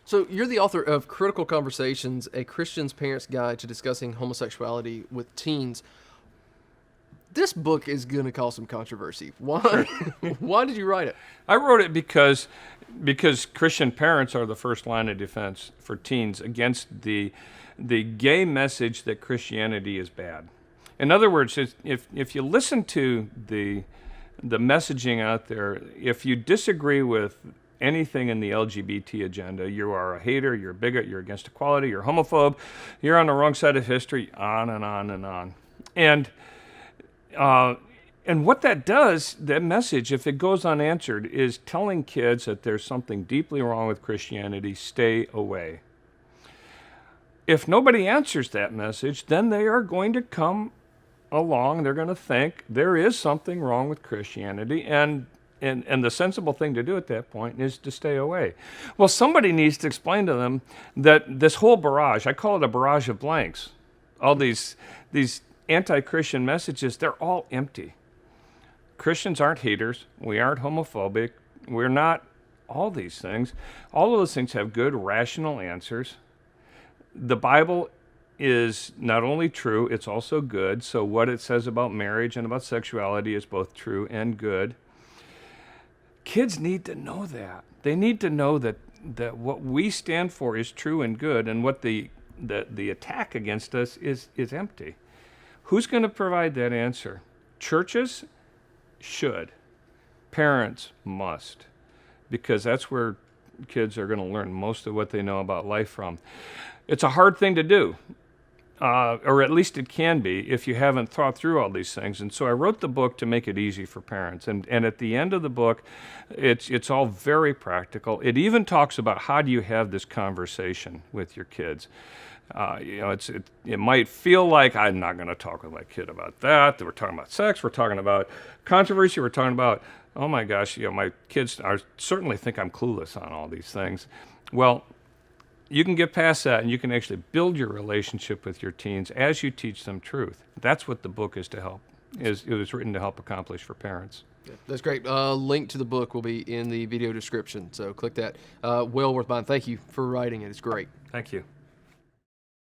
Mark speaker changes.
Speaker 1: So you're the author of Critical Conversations, a Christian's Parents Guide to Discussing Homosexuality with Teens. This book is going to cause some controversy. Why? Why did you write it?
Speaker 2: I wrote it because Christian parents are the first line of defense for teens against the gay message that Christianity is bad. In other words, if you listen to the messaging out there, if you disagree with anything in the LGBT agenda, you are a hater, you're a bigot, you're against equality, you're a homophobe, you're on the wrong side of history, on and on and on. And what that does, that message, if it goes unanswered, is telling kids that there's something deeply wrong with Christianity, stay away. If nobody answers that message, then they are going to come along, they're going to think there is something wrong with Christianity, and the sensible thing to do at that point is to stay away. Well, somebody needs to explain to them that this whole barrage, I call it a barrage of blanks, all these anti-Christian messages, they're all empty. Christians aren't haters. We aren't homophobic. We're not all these things. All of those things have good, rational answers. The Bible is not only true, it's also good. So what it says about marriage and about sexuality is both true and good. Kids need to know that. They need to know that what we stand for is true and good, and what the attack against us is empty. Who's going to provide that answer? Churches should. Parents must, because that's where kids are going to learn most of what they know about life from. It's a hard thing to do, or at least it can be if you haven't thought through all these things. And so I wrote the book to make it easy for parents. And at the end of the book, it's all very practical. It even talks about how do you have this conversation with your kids. It might feel like I'm not going to talk with my kid about that. We're talking about sex. We're talking about controversy. We're talking about, oh my gosh, my kids certainly think I'm clueless on all these things. Well, you can get past that, and you can actually build your relationship with your teens as you teach them truth. That's what the book is to help. It was written to help accomplish for parents.
Speaker 1: Yeah, that's great. Link to the book will be in the video description, so click that. Well worth buying. Thank you for writing it. It's great.
Speaker 2: Thank you.